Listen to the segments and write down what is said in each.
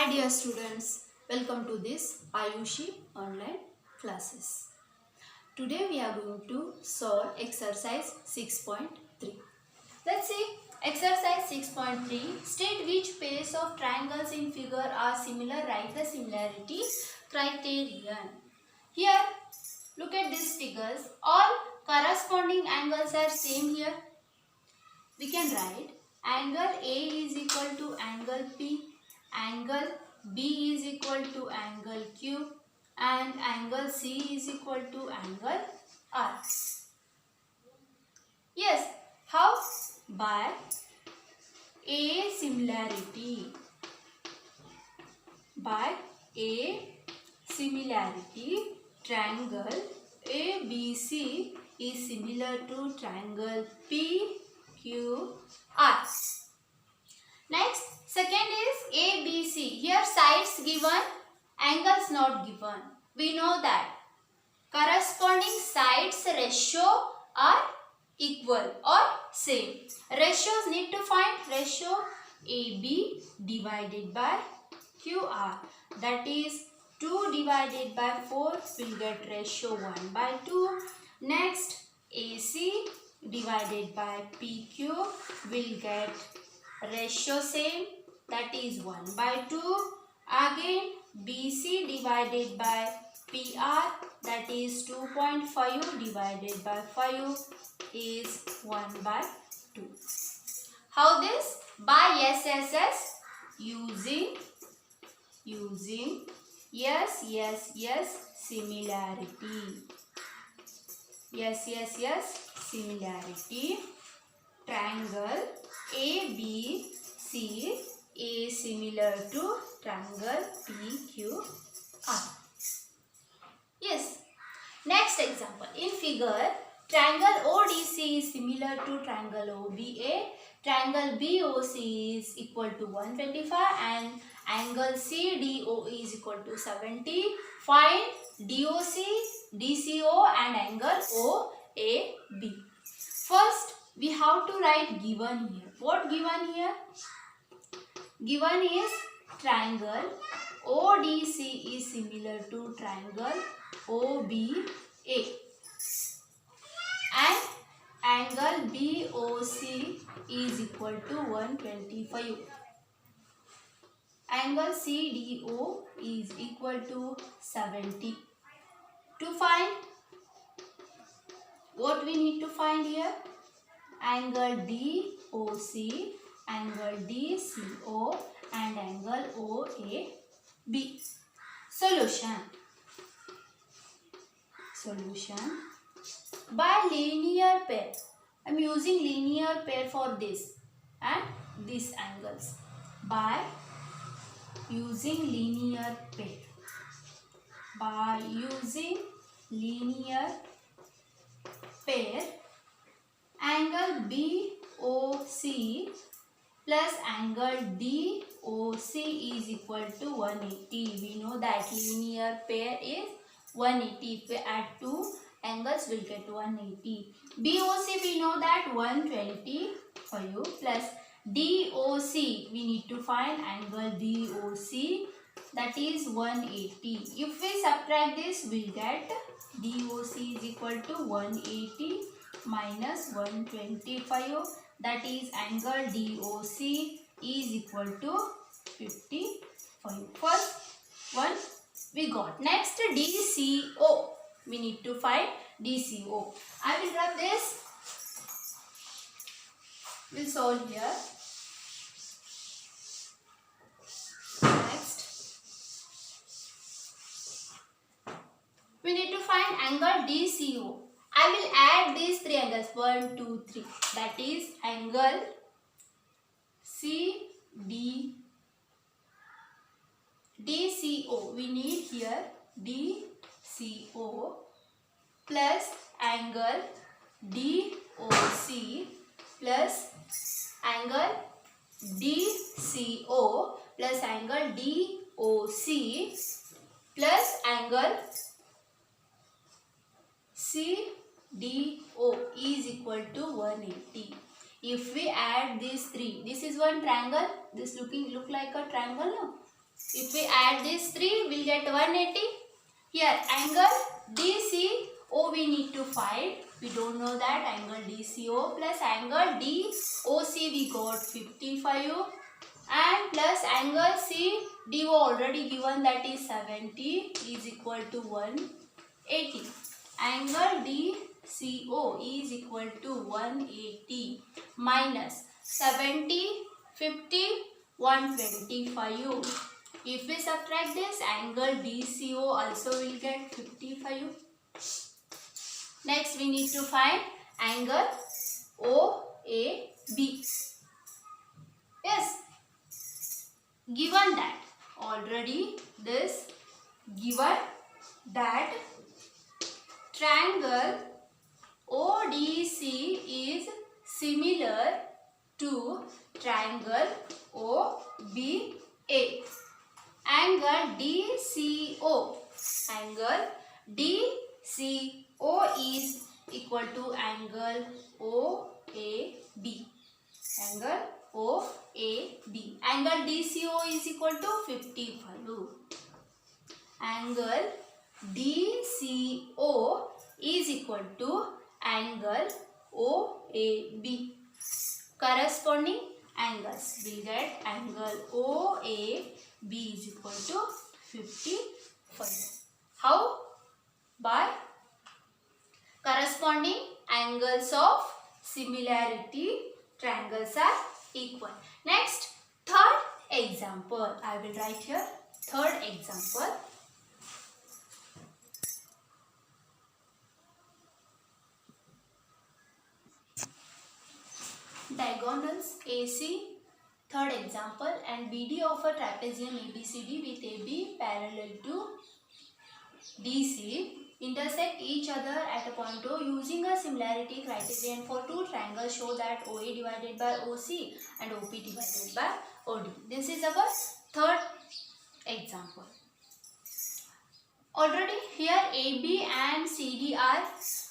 Hi dear students, welcome to this Ayushi online classes. Today we are going to solve exercise 6.3. Let's see exercise 6.3. State which pairs of triangles in figure are similar. Write the similarity criterion. Here look at these figures. All corresponding angles are same here. We can write angle A is equal to angle P, angle B is equal to angle Q, and angle C is equal to angle R. Yes, how? By A similarity. By A similarity, triangle ABC is similar to triangle PQR. Next, second is ABC. Here sides given, angles not given. We know that corresponding sides ratio are equal or same. Ratios need to find ratio AB divided by QR. That is 2 divided by 4 will get ratio 1 by 2. Next, AC divided by PQ will get ratio same, that is 1 by 2. Again BC divided by PR, that is 2.5 divided by 5 is 1 by 2. How this? By SSS using similarity. Similarity. Triangle ABC is similar to triangle PQR. Yes. Next example. In figure, triangle ODC is similar to triangle OBA. Triangle BOC is equal to 125 and angle CDO is equal to 70. Find DOC, DCO and angle OAB. First, we have to write given here. What given here? Given is triangle ODC is similar to triangle OBA and angle BOC is equal to 125. Angle CDO is equal to 70. To find, what we need to find here? Angle DOC, angle DCO and angle OAB. Solution. By linear pair. I am using linear pair for this and these angles. By using linear pair. By using linear pair, angle BOC plus angle DOC is equal to 180. We know that linear pair is 180. If we add two angles, we will get 180. BOC we know that 125 plus DOC we need to find angle DOC, that is 180. If we subtract this, we will get DOC is equal to 180 minus 125, that is angle DOC is equal to 55. First one we got. Next DCO. We need to find DCO. I will rub this. We'll solve here. Next, we need to find angle DCO. I will add these three angles 1, 2, 3. That is angle DCO. We need here DCO plus angle DOC plus angle DCO plus angle DOC plus angle CDO is equal to 180. If we add these three, this is one triangle. This look like a triangle, no? If we add these three, we'll get 180. Here, angle DCO we need to find. We don't know that. Angle DCO plus angle DOC we got 55. And plus angle CDO already given, that is 70, is equal to 180. Angle DCO is equal to 180 minus 70, 50, 125. If we subtract this, angle DCO also will get 55. Next we need to find angle OAB. Yes, given that already this given that triangle ODC is similar to triangle OBA. Angle DCO is equal to angle OAB. Angle OAB. Angle DCO is equal to 55. Angle DCO is equal to angle OAB. Corresponding angles, we get angle OAB is equal to 55. How? By corresponding angles of similarity, triangles are equal. Next, third example. I will write here third example. Diagonals AC, third example, and BD of a trapezium ABCD with AB parallel to DC intersect each other at a point O using a similarity criterion for two triangles. Show that OA divided by OC and OP divided by OD. This is our third example. Already here AB and CD are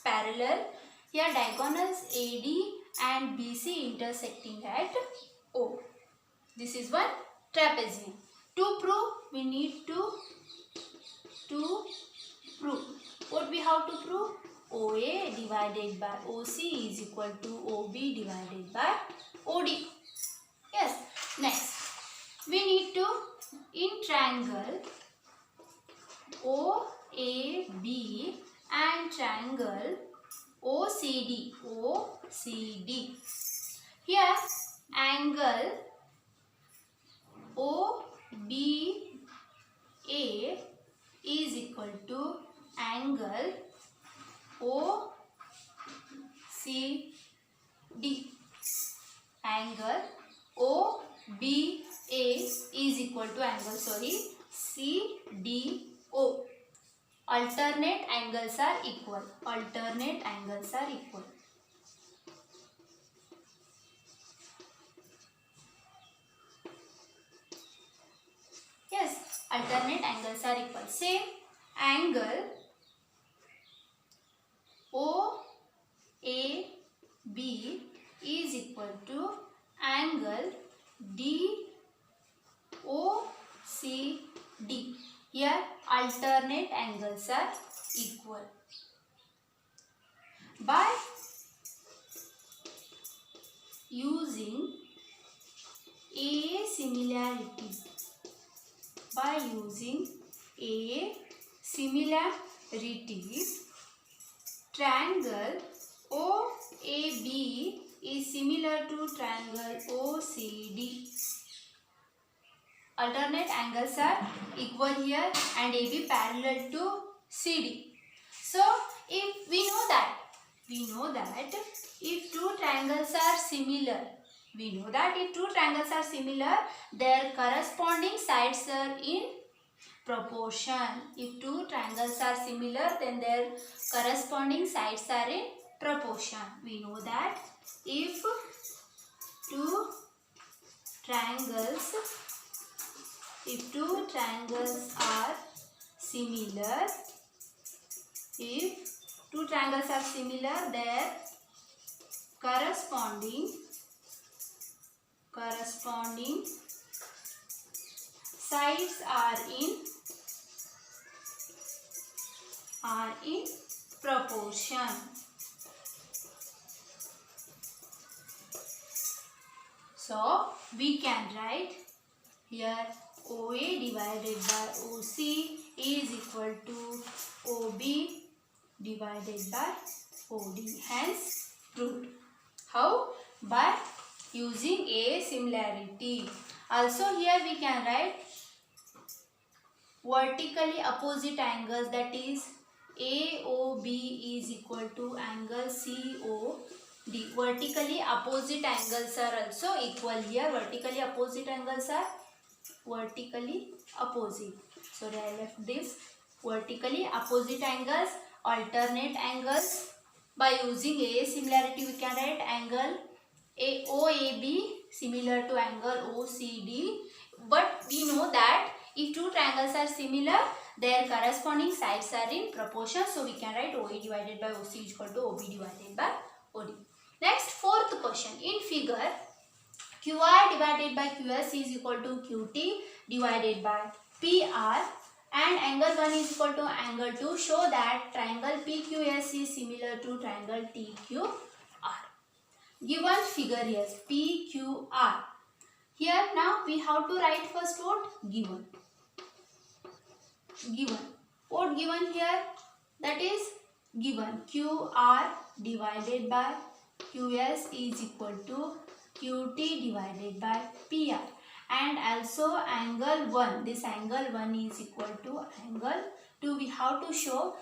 parallel. Here diagonals AD and BC intersecting at O. This is one trapezium. To prove, we need to prove. What we have to prove? OA divided by OC is equal to OB divided by OD. Yes. Next, we need to, in triangle OAB and triangle OCD. Here angle OBA is equal to angle OCD. Angle OBA is equal to angle CDO. Alternate angles are equal. Alternate angles are equal. Yes, alternate angles are equal. Same angle OAB is equal to angle DOCD. Here alternate angles are equal. By using a similarity, triangle OAB is similar to triangle OCD. Alternate angles are equal here and AB parallel to CD. So if we know that if two triangles are similar, their corresponding sides are in proportion. If two triangles are similar, then their corresponding sides are in proportion. We know that if two triangles are similar, their corresponding sides are in proportion. So we can write here OA divided by OC is equal to OB divided by OD. Hence proved. How? By using a similarity. Also here we can write vertically opposite angles, that is AOB is equal to angle COD. Vertically opposite angles are also equal here. Vertically opposite angles are vertically opposite. Sorry, I left this. Vertically opposite angles, alternate angles. By using a similarity, we can write angle AOAB similar to angle OCD. But we know that if two triangles are similar, their corresponding sides are in proportion. So we can write OA divided by OC is equal to OB divided by OD. Next, fourth question. In figure, QR divided by QS is equal to QT divided by PR and angle 1 is equal to angle 2. Show that triangle PQS is similar to triangle TQR. Given figure is PQR. Here now we have to write first what? Given. What given here? That is given QR divided by QS is equal to QT divided by PR. And also angle 1. This angle 1 is equal to angle 2. We have to show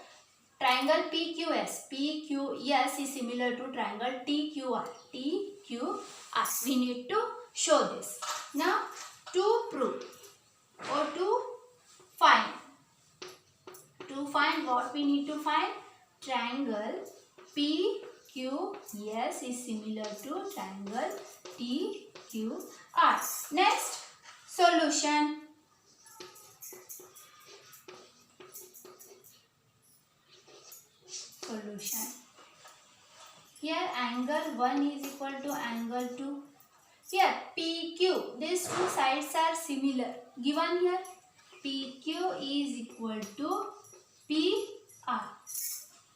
triangle PQS. PQS is similar to triangle TQR. We need to show this. Now to prove or to find. To find what we need to find? Triangle PQS is similar to triangle TQR. Next, solution. Here angle 1 is equal to angle 2. Here PQ, these two sides are similar. Given here PQ is equal to PR.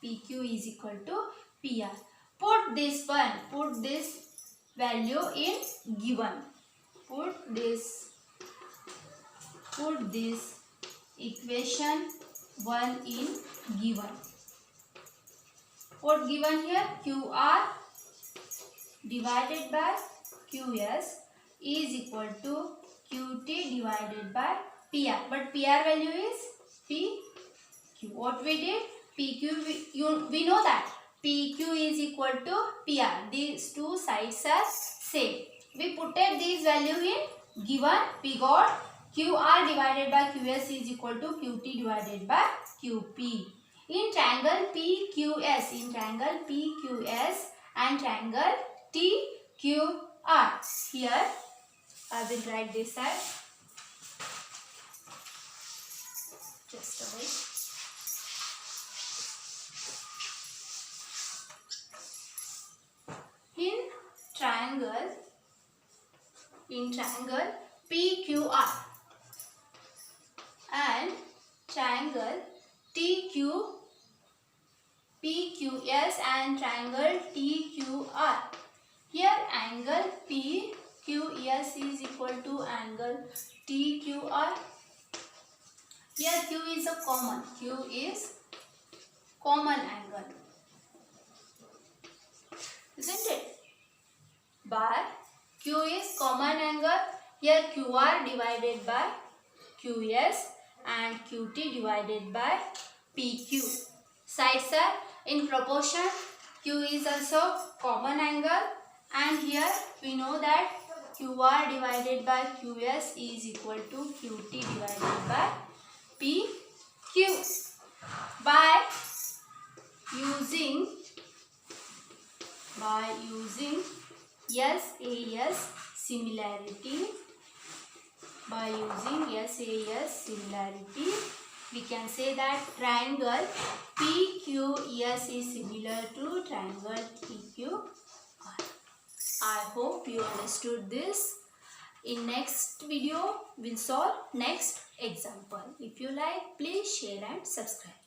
PQ is equal to PR. Put this value in given. Put this equation 1 in given. What given here? QR divided by QS is equal to QT divided by PR. But PR value is PQ. What we did? PQ, we know that PQ is equal to PR. These two sides are same. We put these value in given. We got QR divided by QS is equal to QT divided by QP. In triangle PQS and triangle TQR. Here I will write this side. Just a wait. In triangle PQR and triangle PQS and triangle TQR. Here angle PQS is equal to angle TQR. Here Q is a common angle. Isn't it? But Q is common angle. Here QR divided by QS and QT divided by PQ. Sides are in proportion. Q is also common angle, and here we know that QR divided by QS is equal to QT divided by PQ. By using SAS similarity, we can say that triangle PQS is similar to triangle TQR. I hope you understood this. In next video, we'll solve next example. If you like, please share and subscribe.